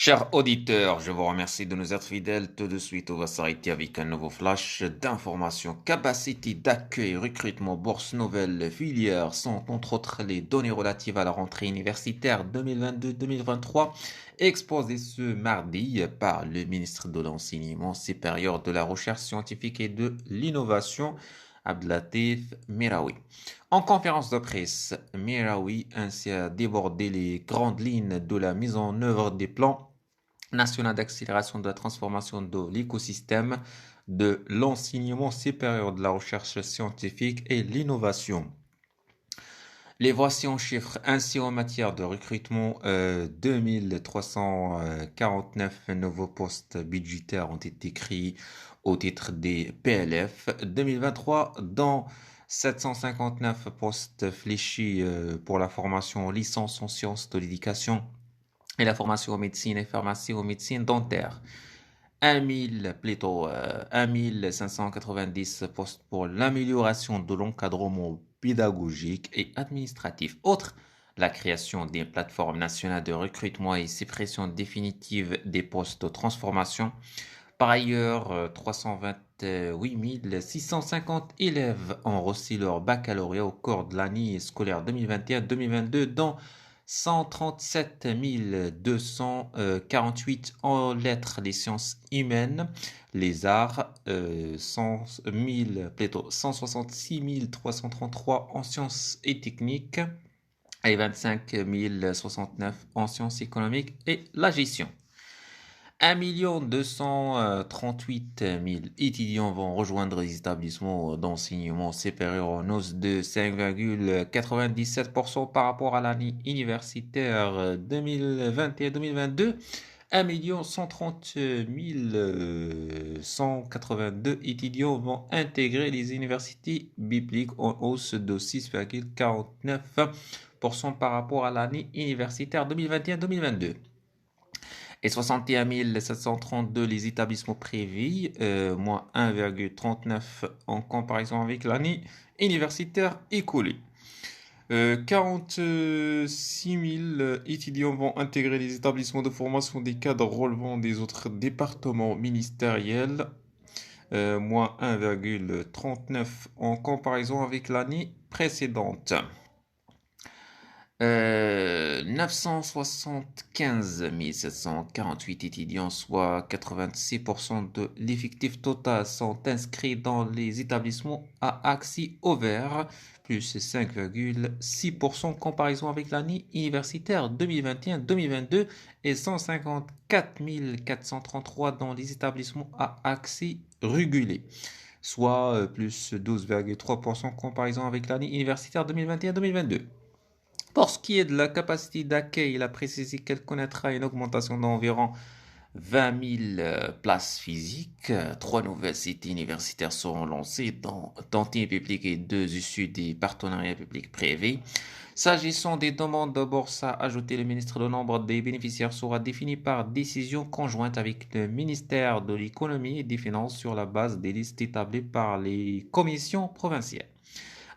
Chers auditeurs, je vous remercie de nous être fidèles. Tout de suite, on va s'arrêter avec un nouveau flash d'informations. Capacité d'accueil, recrutement, bourse nouvelle, filières sont entre autres les données relatives à la rentrée universitaire 2022-2023 exposées ce mardi par le ministre de l'Enseignement supérieur de la Recherche scientifique et de l'Innovation, Abdelatif Miraoui. En conférence de presse, Miraoui ainsi a débordé les grandes lignes de la mise en œuvre des plans national d'accélération de la transformation de l'écosystème de l'enseignement supérieur, de la recherche scientifique et l'innovation. Les voici en chiffres. Ainsi, en matière de recrutement, 2349 nouveaux postes budgétaires ont été créés au titre des PLF 2023, dont 759 postes fléchés pour la formation en licence en sciences de l'éducation et la formation en médecine et pharmacie en médecine dentaire. 1590 postes pour l'amélioration de l'encadrement pédagogique et administratif. Autre, la création d'une plateforme nationale de recrutement et suppression définitive des postes de transformation. Par ailleurs, 328 650 élèves ont reçu leur baccalauréat au cours de l'année scolaire 2021-2022, dont 137 248 en lettres des sciences humaines, les arts, 166 333 en sciences et techniques et 25 069 en sciences économiques et la gestion. 1 238 000 étudiants vont rejoindre les établissements d'enseignement supérieur en hausse de 5,97% par rapport à l'année universitaire 2021-2022. 1 130 182 étudiants vont intégrer les universités bibliques en hausse de 6,49% par rapport à l'année universitaire 2021-2022. Et 61 732 les établissements privés, moins 1,39 en comparaison avec l'année universitaire écoulée. 46 000 étudiants vont intégrer les établissements de formation des cadres relevant des autres départements ministériels, moins 1,39 en comparaison avec l'année précédente. 975 748 étudiants, soit 86% de l'effectif total, sont inscrits dans les établissements à accès ouvert, plus 5,6% en comparaison avec l'année universitaire 2021-2022 et 154 433 dans les établissements à accès régulé, soit plus 12,3% en comparaison avec l'année universitaire 2021-2022. Pour ce qui est de la capacité d'accueil, il a précisé qu'elle connaîtra une augmentation d'environ 20 000 places physiques. Trois nouvelles cités universitaires seront lancées, dont une publique et deux issues des partenariats publics-privés. S'agissant des demandes de bourse, a ajouté le ministre, le nombre des bénéficiaires sera défini par décision conjointe avec le ministère de l'économie et des finances sur la base des listes établies par les commissions provinciales.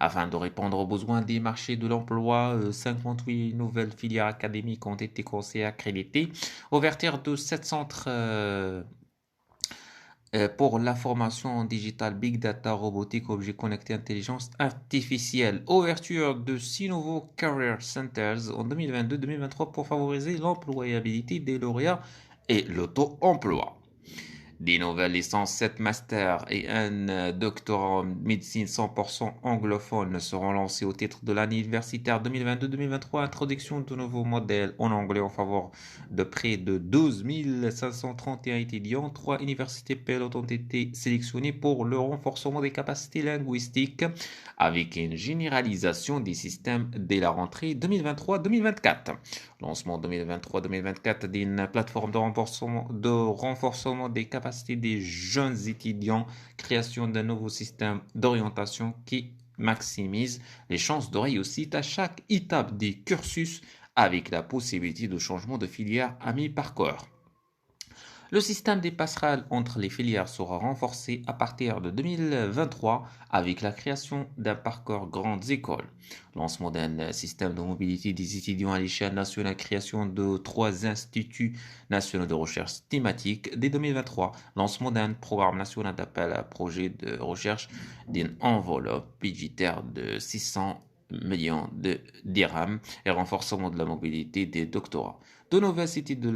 Afin de répondre aux besoins des marchés de l'emploi, 58 nouvelles filières académiques ont été conseillées accréditées. Ouverture de 7 centres pour la formation en digital, big data, robotique, objets connectés, intelligence artificielle. Ouverture de 6 nouveaux career centers en 2022-2023 pour favoriser l'employabilité des lauréats et l'auto-emploi. Des nouvelles licences, 7 masters et un doctorat en médecine 100% anglophone seront lancés au titre de l'année universitaire 2022-2023. Introduction de nouveaux modèles en anglais en faveur de près de 12 531 étudiants. 3 universités pilotes ont été sélectionnées pour le renforcement des capacités linguistiques avec une généralisation des systèmes dès la rentrée 2023-2024. Lancement 2023-2024 d'une plateforme de renforcement des capacités des jeunes étudiants, création d'un nouveau système d'orientation qui maximise les chances de réussite à chaque étape des cursus avec la possibilité de changement de filière à mi-parcours. Le système des passerelles entre les filières sera renforcé à partir de 2023 avec la création d'un parcours grandes écoles. Lancement d'un système de mobilité des étudiants à l'échelle nationale, création de 3 instituts nationaux de recherche thématique dès 2023. Lancement d'un programme national d'appel à projets de recherche d'une enveloppe budgétaire de 600 millions de dirhams et renforcement de la mobilité des doctorats. De nouvelles cités de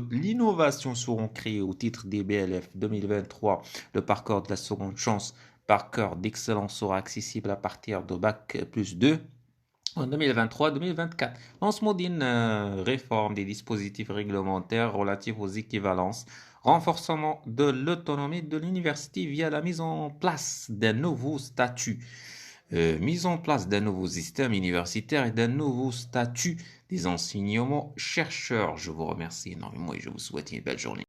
l'innovation seront créées au titre des BLF 2023. Le parcours de la seconde chance, parcours d'excellence sera accessible à partir de Bac plus 2 en 2023-2024. Lancement d'une réforme des dispositifs réglementaires relatifs aux équivalences. Renforcement de l'autonomie de l'université via la mise en place d'un nouveau statut. Mise en place d'un nouveau système universitaire et d'un nouveau statut des enseignants chercheurs. Je vous remercie énormément et je vous souhaite une belle journée.